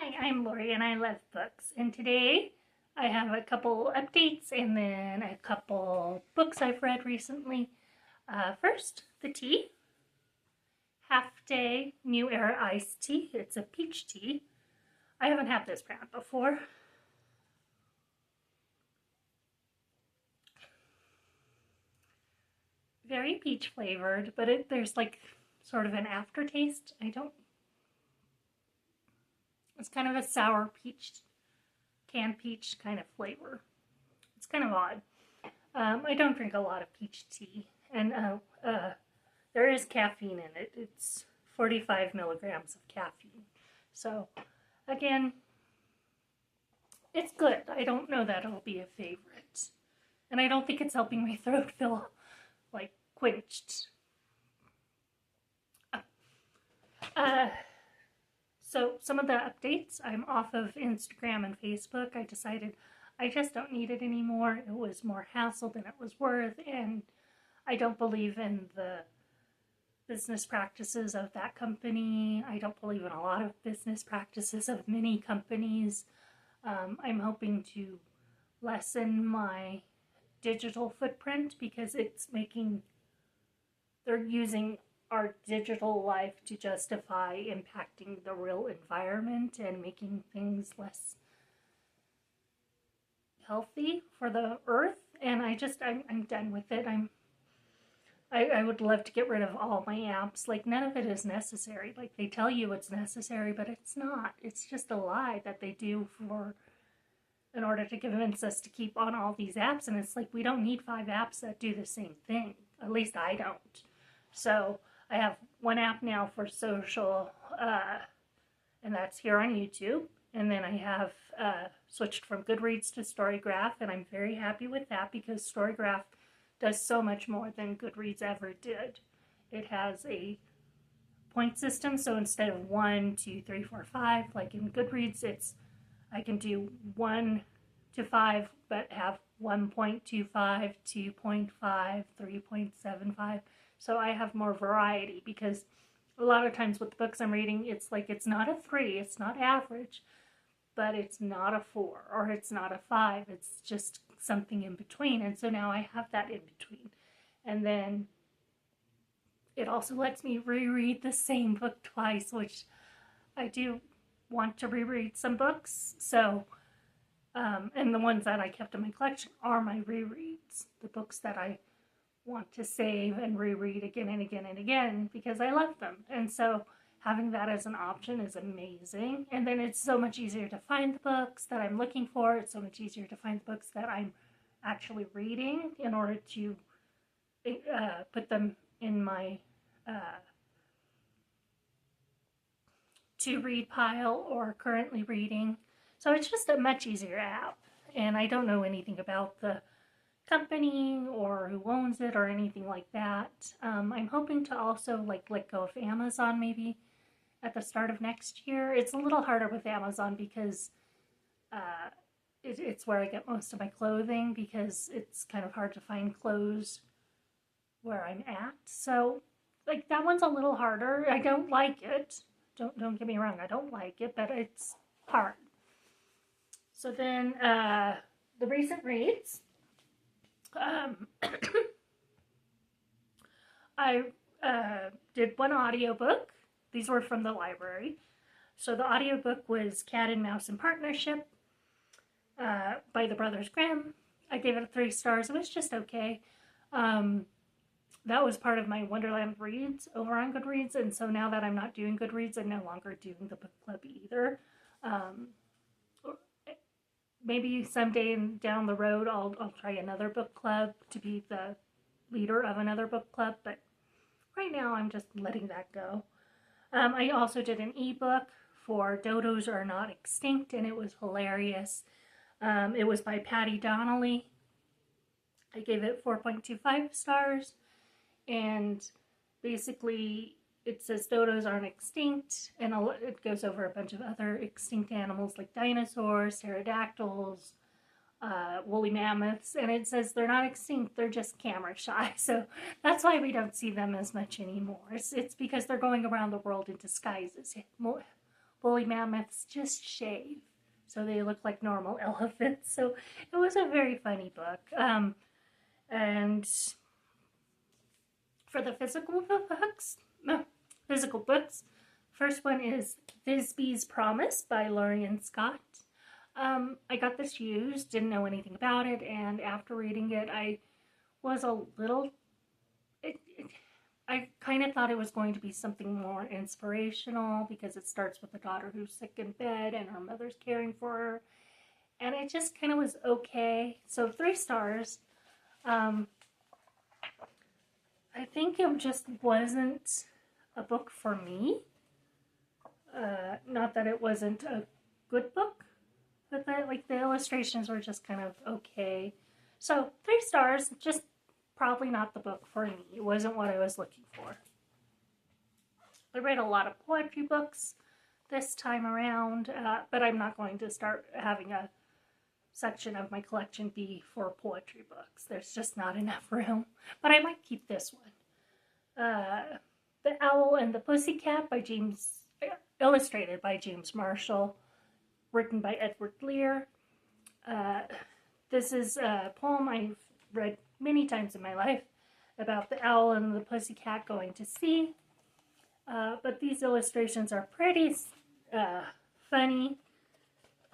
Hi, I'm Lori and I love books. And today I have a couple updates and then a couple books I've read recently. First, the tea. Half Day New Era Iced Tea. It's a peach tea. I haven't had this brand before. Very peach flavored, but there's like sort of an aftertaste. It's kind of a sour peach, canned peach kind of flavor. It's kind of odd. I don't drink a lot of peach tea, and there is caffeine in it. It's 45 milligrams of caffeine. So, again, it's good. I don't know that it'll be a favorite. And I don't think it's helping my throat feel like quenched. Uh, so, some of the updates, I'm off of Instagram and Facebook. I decided I just don't need it anymore. It was more hassle than it was worth, and I don't believe in the business practices of that company. I don't believe in a lot of business practices of many companies. I'm hoping to lessen my digital footprint because they're using our digital life to justify impacting the real environment and making things less healthy for the earth. And I'm done with it. I would love to get rid of all my apps. Like, none of it is necessary. Like, they tell you it's necessary, but it's not. It's just a lie that they do in order to convince us to keep on all these apps. And it's like, we don't need 5 apps that do the same thing. At least I don't. So I have one app now for social, and that's here on YouTube. And then I have switched from Goodreads to Storygraph, and I'm very happy with that because Storygraph does so much more than Goodreads ever did. It has a point system, so instead of 1, 2, 3, 4, 5, like in Goodreads, I can do 1 to 5, but have 1.25, 2.5, 3.75. So I have more variety because a lot of times with the books I'm reading, it's like it's not a 3, it's not average, but it's not a 4 or it's not a 5. It's just something in between. And so now I have that in between. And then it also lets me reread the same book twice, which I do want to reread some books. So, and the ones that I kept in my collection are my rereads, the books that I want to save and reread again and again and again because I love them. And so having that as an option is amazing. And then it's so much easier to find the books that I'm looking for. It's so much easier to find the books that I'm actually reading in order to put them in my to read pile or currently reading. So it's just a much easier app. And I don't know anything about the company or who owns it or anything like that. I'm hoping to also let go of Amazon maybe at the start of next year. It's a little harder with Amazon because it's where I get most of my clothing because it's kind of hard to find clothes where I'm at. So like that one's a little harder. I don't like it. Don't get me wrong. I don't like it, but it's hard. So then the recent reads. I did one audiobook. These were from the library. So the audiobook was Cat and Mouse in Partnership by the Brothers Grimm. I gave it 3 stars. It was just okay. That was part of my Wonderland Reads over on Goodreads, and so now that I'm not doing Goodreads, I'm no longer doing the book club either. Maybe someday down the road I'll try another book club to be the leader of another book club, but right now I'm just letting that go. I also did an ebook for Dodos Are Not Extinct, and it was hilarious. It was by Patty Donnelly. I gave it 4.25 stars, and basically it says dodos aren't extinct, and it goes over a bunch of other extinct animals like dinosaurs, pterodactyls, woolly mammoths, and it says they're not extinct, they're just camera shy. So that's why we don't see them as much anymore. It's because they're going around the world in disguises. woolly mammoths just shave, so they look like normal elephants. So it was a very funny book. And for the physical books, first one is Thisbe's Promise by Lorian Scott. I got this used, didn't know anything about it, and after reading it, I was a little. I kind of thought it was going to be something more inspirational because it starts with a daughter who's sick in bed and her mother's caring for her, and it just kind of was okay. So 3 stars. I think it just wasn't a book for me. Not that it wasn't a good book, but the illustrations were just kind of okay. So 3 stars, just probably not the book for me. It wasn't what I was looking for. I read a lot of poetry books this time around, but I'm not going to start having a section of my collection be for poetry books. There's just not enough room, but I might keep this one. The Owl and the Pussycat by illustrated by James Marshall, written by Edward Lear. This is a poem I've read many times in my life about the owl and the pussycat going to sea. But these illustrations are pretty funny,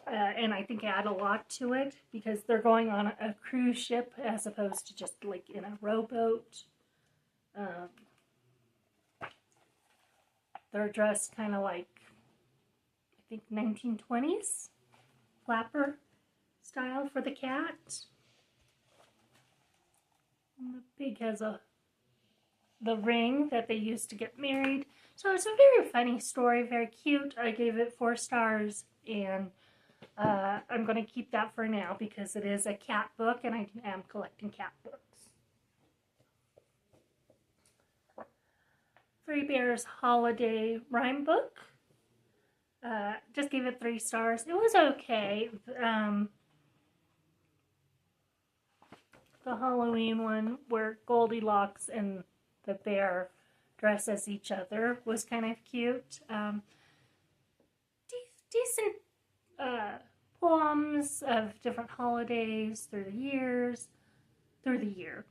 and I think add a lot to it because they're going on a cruise ship as opposed to just like in a rowboat. They're dressed kind of like, I think, 1920s flapper style for the cat. And the pig has the ring that they used to get married. So it's a very funny story, very cute. I gave it 4 stars, and I'm going to keep that for now because it is a cat book, and I am collecting cat books. Three Bears Holiday Rhyme Book. Just gave it 3 stars. It was okay. The Halloween one where Goldilocks and the bear dress as each other was kind of cute. Decent poems of different holidays through the year.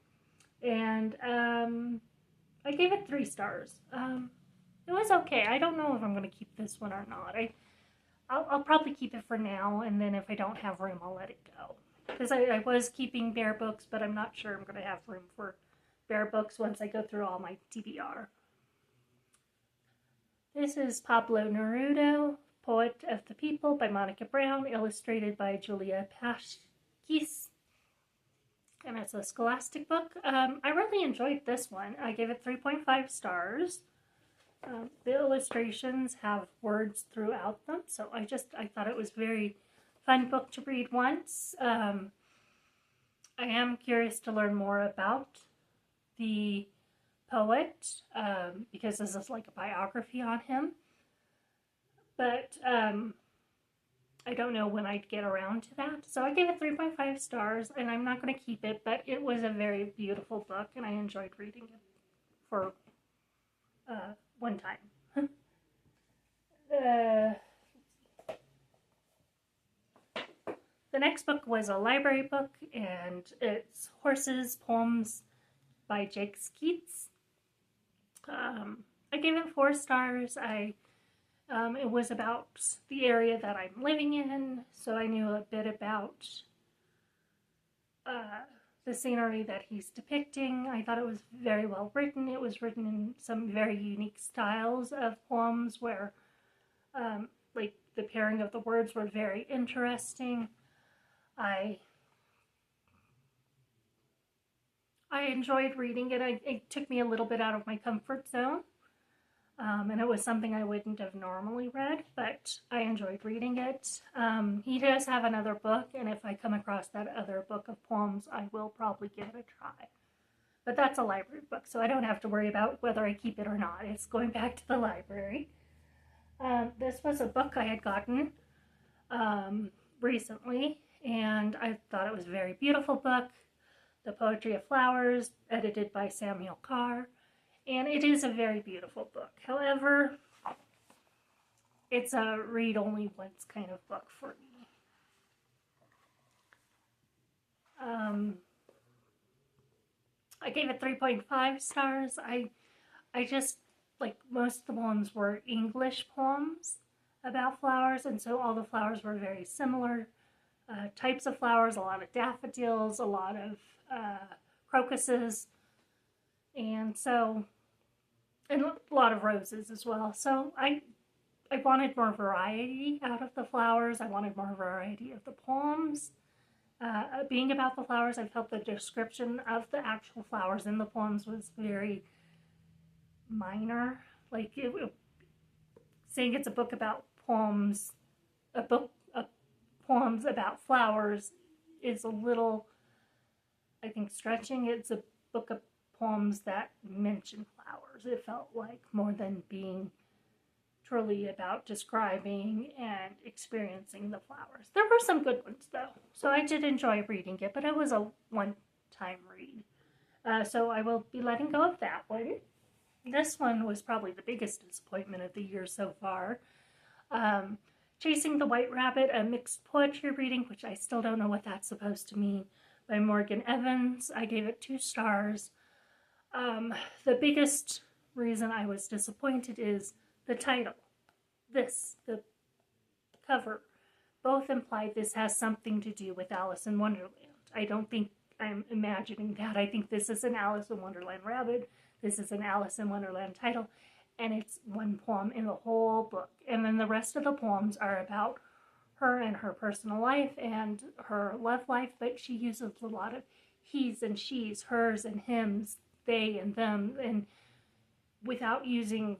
And I gave it 3 stars. It was okay. I don't know if I'm going to keep this one or not. I'll probably keep it for now, and then if I don't have room, I'll let it go. Because I was keeping bear books, but I'm not sure I'm going to have room for bear books once I go through all my TBR. This is Pablo Neruda, Poet of the People by Monica Brown, illustrated by Julia Pashkis. And it's a Scholastic book. I really enjoyed this one. I gave it 3.5 stars. The illustrations have words throughout them, so I thought it was a very fun book to read once. I am curious to learn more about the poet because this is like a biography on him. But I don't know when I'd get around to that. So I gave it 3.5 stars, and I'm not going to keep it, but it was a very beautiful book, and I enjoyed reading it for one time. The next book was a library book, and it's Horses, Poems by Jake Skeets. I gave it 4 stars. It was about the area that I'm living in, so I knew a bit about the scenery that he's depicting. I thought it was very well written. It was written in some very unique styles of poems where, like, the pairing of the words were very interesting. I enjoyed reading it. It took me a little bit out of my comfort zone. And it was something I wouldn't have normally read, but I enjoyed reading it. He does have another book, and if I come across that other book of poems, I will probably give it a try. But that's a library book, so I don't have to worry about whether I keep it or not. It's going back to the library. This was a book I had gotten recently, and I thought it was a very beautiful book. The Poetry of Flowers, edited by Samuel Carr. And it is a very beautiful book. However, it's a read only once kind of book for me. I gave it 3.5 stars. I just, like, most of the poems were English poems about flowers, and so all the flowers were very similar types of flowers, a lot of daffodils, a lot of crocuses, and a lot of roses as well. So I wanted more variety out of the flowers. I wanted more variety of the poems. Being about the flowers, I felt the description of the actual flowers in the poems was very minor. Like, saying it's a book about poems, a book of poems about flowers is a little, I think, stretching. It's a book of poems that mention flowers. It felt like more than being truly about describing and experiencing the flowers. There were some good ones though, so I did enjoy reading it, but it was a one-time read. So I will be letting go of that one. This one was probably the biggest disappointment of the year so far. Chasing the White Rabbit, a mixed poetry reading, which I still don't know what that's supposed to mean, by Morgan Evans. I gave it 2 stars. The biggest reason I was disappointed is the title. The cover, both imply this has something to do with Alice in Wonderland. I don't think I'm imagining that. I think this is an Alice in Wonderland rabbit. This is an Alice in Wonderland title, and it's one poem in the whole book. And then the rest of the poems are about her and her personal life and her love life, but she uses a lot of he's and she's, hers and hims, they and them, and without using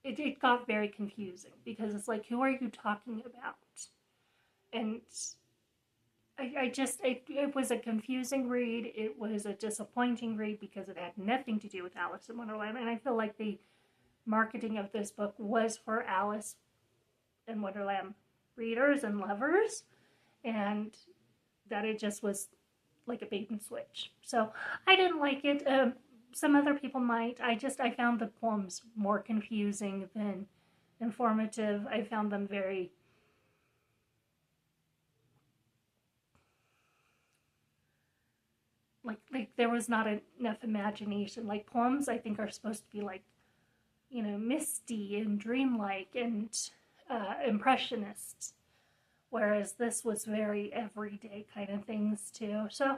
it got very confusing because it's like, who are you talking about? And it was a confusing read. It was a disappointing read because it had nothing to do with Alice in Wonderland. And I feel like the marketing of this book was for Alice in Wonderland readers and lovers, and that it just was like a bait and switch. So I didn't like it. Some other people might. I found the poems more confusing than informative. I found them very like there was not enough imagination. Like, poems I think are supposed to be like, misty and dreamlike and impressionist, whereas this was very everyday kind of things too. So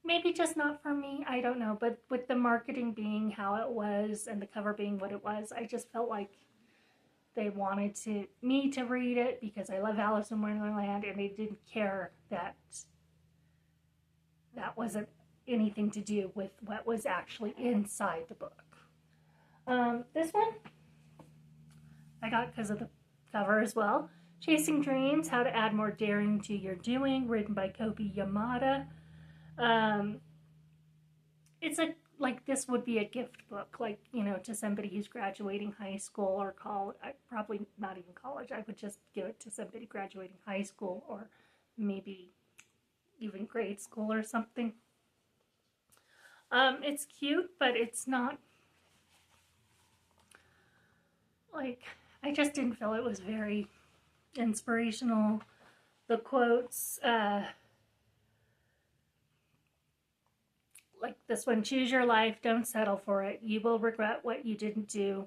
maybe just not for me, I don't know. But with the marketing being how it was and the cover being what it was, I just felt like they wanted me to read it because I love Alice in Wonderland, and they didn't care that wasn't anything to do with what was actually inside the book. This one I got because of the cover as well. Chasing Dreams, How to Add More Daring to Your Doing, written by Kobi Yamada. It's this would be a gift book, to somebody who's graduating high school or college. Probably not even college. I would just give it to somebody graduating high school or maybe even grade school or something. It's cute, but it's not I just didn't feel it was very inspirational. The quotes, like this one, choose your life, don't settle for it. You will regret what you didn't do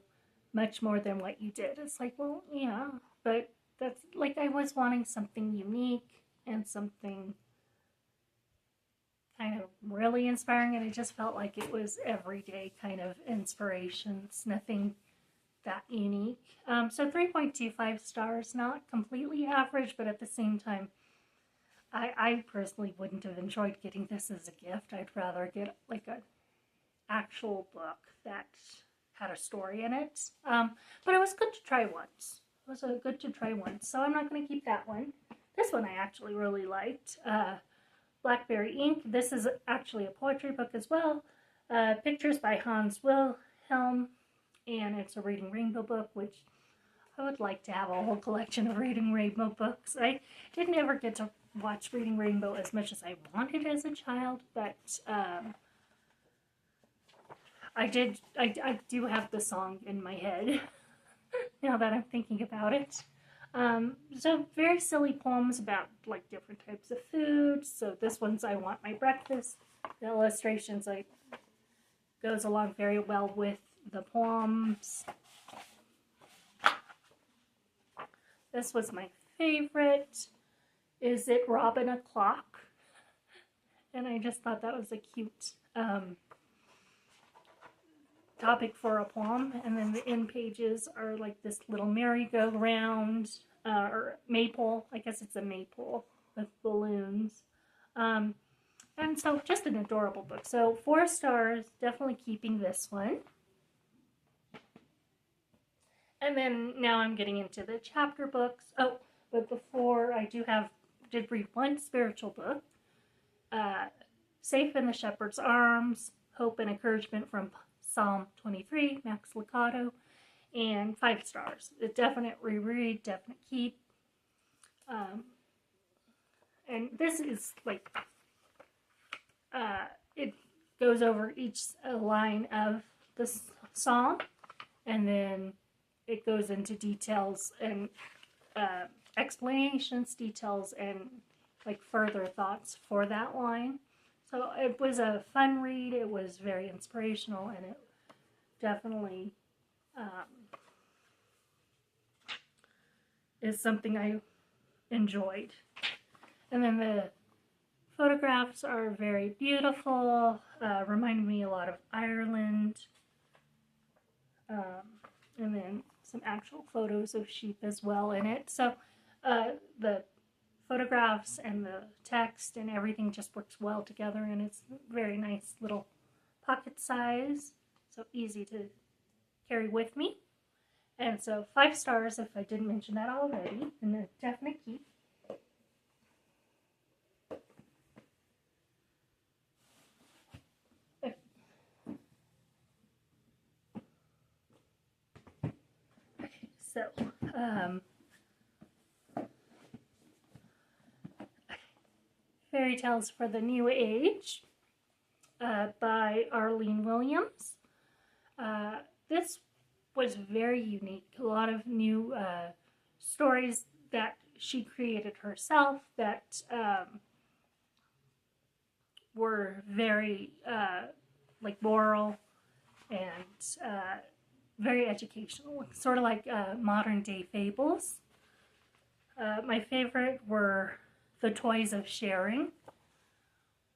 much more than what you did. It's like, well, yeah, but that's I was wanting something unique and something kind of really inspiring, and it just felt like it was everyday kind of inspirations, nothing that unique. So 3.25 stars, not completely average, but at the same time, I personally wouldn't have enjoyed getting this as a gift. I'd rather get an actual book that had a story in it. But it was good to try once. It was good to try once, so I'm not going to keep that one. This one I actually really liked. Blackberry Ink. This is actually a poetry book as well. Pictures by Hans Wilhelm, and it's a Reading Rainbow book, which I would like to have a whole collection of Reading Rainbow books. I didn't ever get to watch Reading Rainbow as much as I wanted as a child, but I do have the song in my head. now that I'm thinking about it. So very silly poems about like different types of food. So this one's I Want My Breakfast. The illustrations like goes along very well with the poems. This was my favorite. Is It Robin O'Clock? And I just thought that was a cute topic for a poem. And then the end pages are like this little merry-go-round or maypole. I guess it's a maypole with balloons. And so just an adorable book. So 4 stars, definitely keeping this one. And then now I'm getting into the chapter books. Oh, but before I did read one spiritual book, Safe in the Shepherd's Arms, Hope and Encouragement from Psalm 23, Max Lucado, and 5 stars. A definite reread, definite keep. And this is like, it goes over each line of the song, and then it goes into details and explanations, details, and like further thoughts for that line. So it was a fun read. It was very inspirational, and it definitely is something I enjoyed. And then the photographs are very beautiful, reminded me a lot of Ireland. And then some actual photos of sheep as well in it. So the photographs and the text and everything just works well together, and it's very nice little pocket size, so easy to carry with me. And so 5 stars if I didn't mention that already, and a definite keep. So, Fairy Tales for the New Age by Arlene Williams. This was very unique. A lot of new stories that she created herself that were very like moral and very educational, sort of like modern day fables. My favorite were The Toys of Sharing,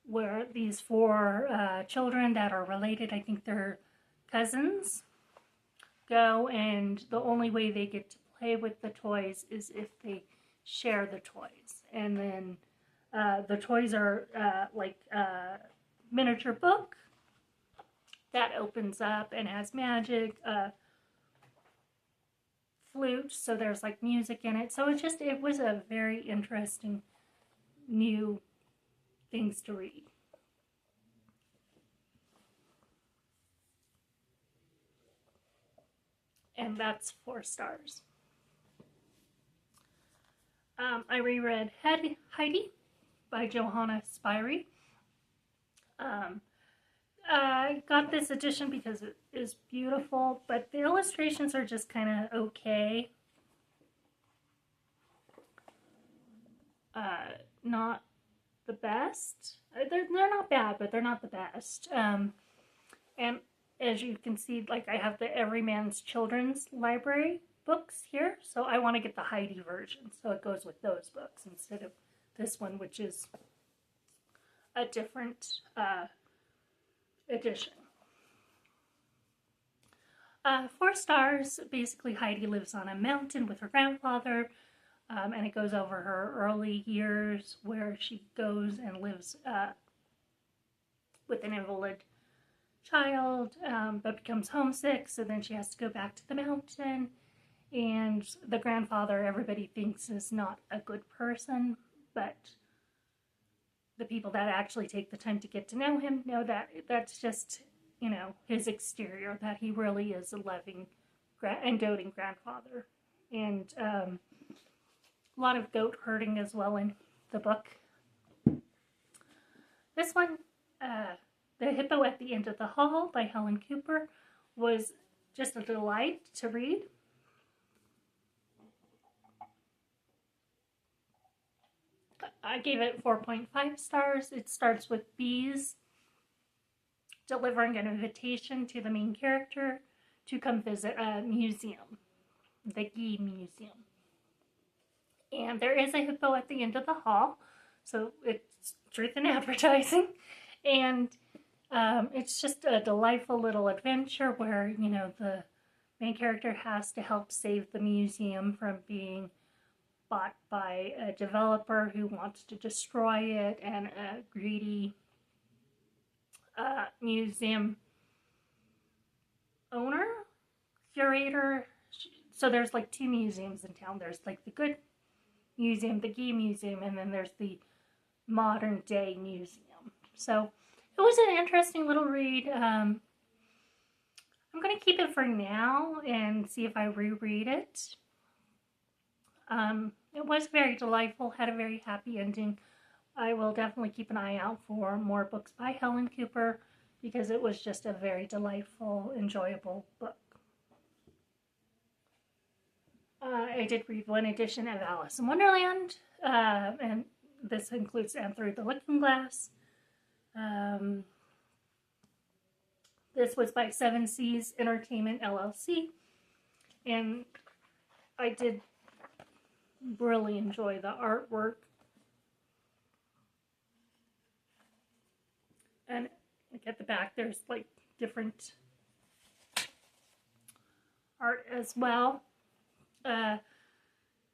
where these 4 children that are related, I think they're cousins, go, and the only way they get to play with the toys is if they share the toys. And then the toys are like a miniature book that opens up and has magic, flute, so there's like music in it. So it was a very interesting new things to read. And that's 4 stars. I reread Heidi by Johanna Spyri. I got this edition because it is beautiful, but the illustrations are just kind of okay. Not the best. They're not bad, but they're not the best. And as you can see, like I have the Everyman's Children's Library books here, so I want to get the Heidi version, so it goes with those books instead of this one, which is a different edition. 4 stars. Basically, Heidi lives on a mountain with her grandfather, and it goes over her early years where she goes and lives with an invalid child, but becomes homesick, so then she has to go back to the mountain. And the grandfather, everybody thinks is not a good person, but the people that actually take the time to get to know him know that that's just, you know, his exterior, that he really is a loving and doting grandfather. And a lot of goat herding as well in the book. This one, The Hippo at the End of the Hall by Helen Cooper, was just a delight to read. I gave it 4.5 stars. It starts with bees delivering an invitation to the main character to come visit a museum, the Guy Museum. And there is a hippo at the end of the hall, so it's truth in advertising. And it's just a delightful little adventure where, you know, the main character has to help save the museum from being bought by a developer who wants to destroy it, and a greedy museum owner, curator. So there's like two museums in town. There's like the good museum, the Guy Museum, and then there's the modern day museum. So it was an interesting little read. I'm going to keep it for now and see if I reread it. It was very delightful, had a very happy ending. I will definitely keep an eye out for more books by Helen Cooper because it was just a very delightful, enjoyable book. I did read one edition of Alice in Wonderland, and this includes And Through the Looking Glass. This was by Seven Seas Entertainment LLC, and I did really enjoy the artwork. And like at the back, there's like different art as well.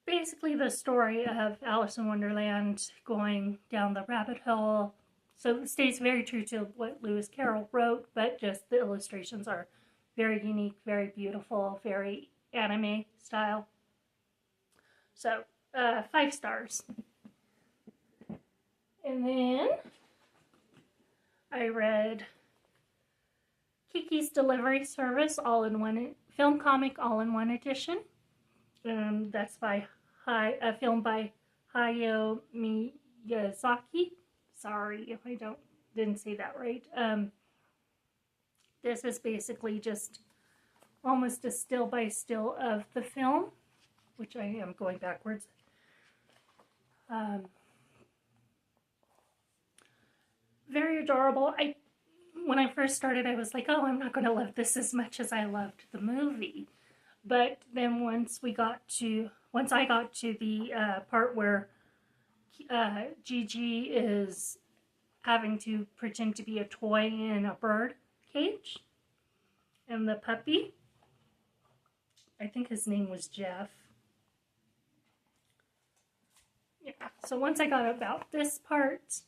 Basically the story of Alice in Wonderland going down the rabbit hole. So it stays very true to what Lewis Carroll wrote, but just the illustrations are very unique, very beautiful, very anime style. So 5 stars. And then I read Kiki's Delivery Service all-in-one film comic all-in-one edition. That's by a film by Hayao Miyazaki. Sorry if I didn't say that right. This is basically just almost a still by still of the film, which I am going backwards. Very adorable. When I first started, I was like, oh, I'm not going to love this as much as I loved the movie. But then once I got to the part where Gigi is having to pretend to be a toy in a bird cage, and the puppy, I think his name was Jeff. Yeah, so once I got about this part,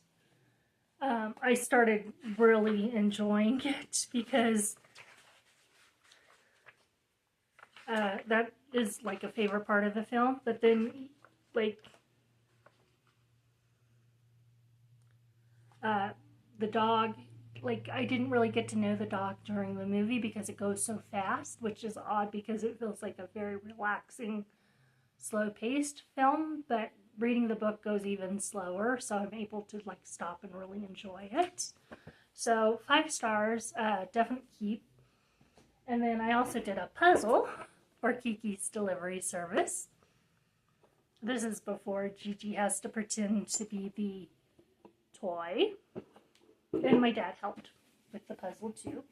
I started really enjoying it because that is like a favorite part of the film. But then, like, the dog, like, I didn't really get to know the dog during the movie because it goes so fast, which is odd because it feels like a very relaxing, slow-paced film, but reading the book goes even slower, so I'm able to like stop and really enjoy it. So 5 stars, definite keep. And then I also did a puzzle for Kiki's Delivery Service. This is before Gigi has to pretend to be the toy. And my dad helped with the puzzle too.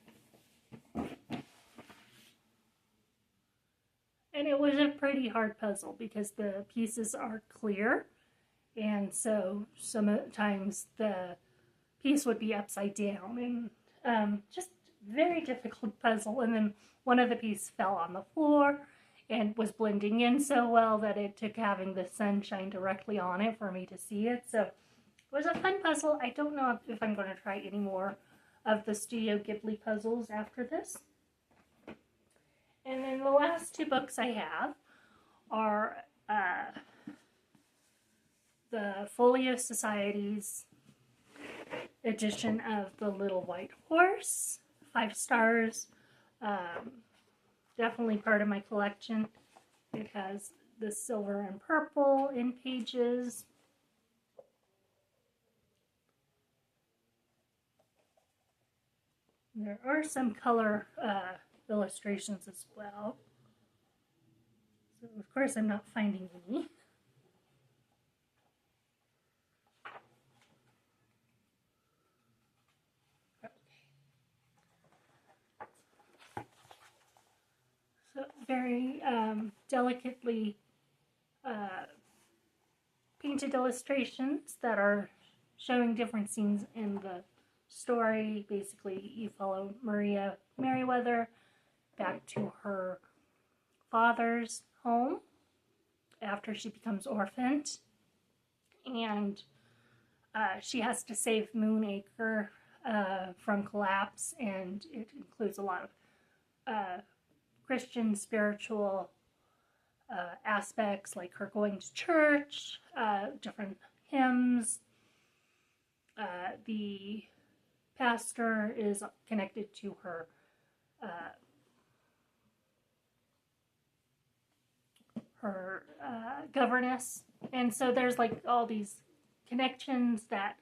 And it was a pretty hard puzzle because the pieces are clear, and so sometimes the piece would be upside down, and just very difficult puzzle. And then one of the pieces fell on the floor and was blending in so well that it took having the sun shine directly on it for me to see it. So it was a fun puzzle. I don't know if I'm going to try any more of the Studio Ghibli puzzles after this. And then the last 2 books I have are the Folio Society's edition of The Little White Horse, 5 stars. Definitely part of my collection. It has the silver and purple in pages. There are some color illustrations as well. So of course I'm not finding any. very delicately painted illustrations that are showing different scenes in the story. Basically, you follow Maria Merriweather back to her father's home after she becomes orphaned, and she has to save Moonacre from collapse, and it includes a lot of Christian spiritual aspects, like her going to church, different hymns. The pastor is connected to her governess, and so there's like all these connections that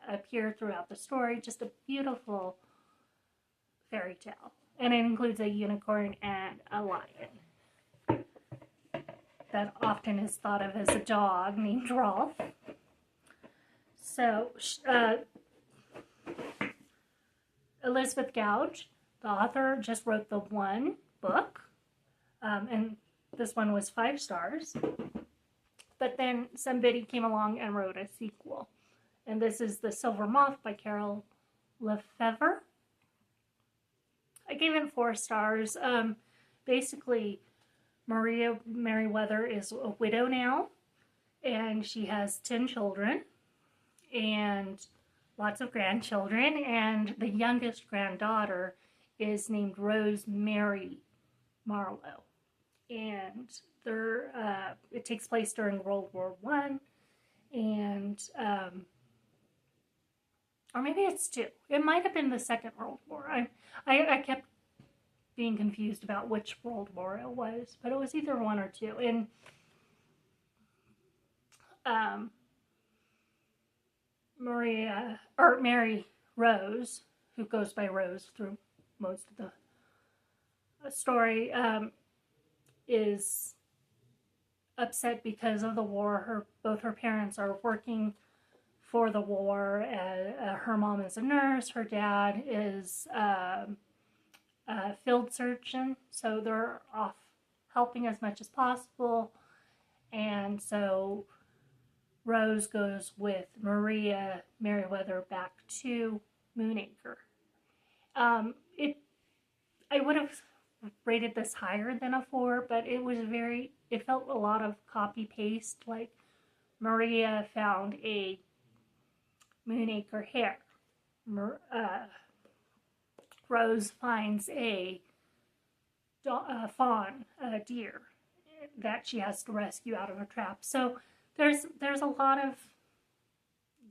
appear throughout the story. Just a beautiful fairy tale, and it includes a unicorn and a lion that often is thought of as a dog named Rolf. So Elizabeth Gouge, the author, just wrote the one book, and this one was 5 stars. But then somebody came along and wrote a sequel, and this is The Silver Moth by Carol Lefevre. I gave it 4 stars. Basically, Maria Merriweather is a widow now, and she has 10 children and lots of grandchildren, and the youngest granddaughter is named Rose Mary Marlowe, and it takes place during World War I, and or maybe it's 2. It might have been the Second World War. I kept being confused about which World War it was, but it was either 1 or 2. And Mary Rose, who goes by Rose through most of the story, is upset because of the war. Both her parents are working for the war. Her mom is a nurse. Her dad is a field surgeon, so they're off helping as much as possible. And so Rose goes with Maria Merriweather back to Moonacre. I would have rated this higher than a 4, but it felt a lot of copy paste. Like Maria found a Moonacre hare. Rose finds a fawn, a deer, that she has to rescue out of a trap. So there's a lot of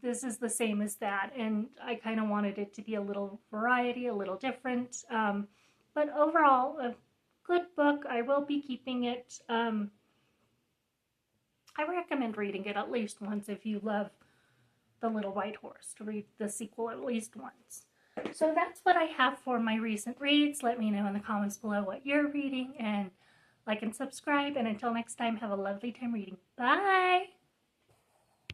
this is the same as that, and I kind of wanted it to be a little variety, a little different. But overall, a good book. I will be keeping it. I recommend reading it at least once if you love The Little White Horse, to read the sequel at least once. So that's what I have for my recent reads. Let me know in the comments below what you're reading, and like and subscribe. And until next time, have a lovely time reading. Bye!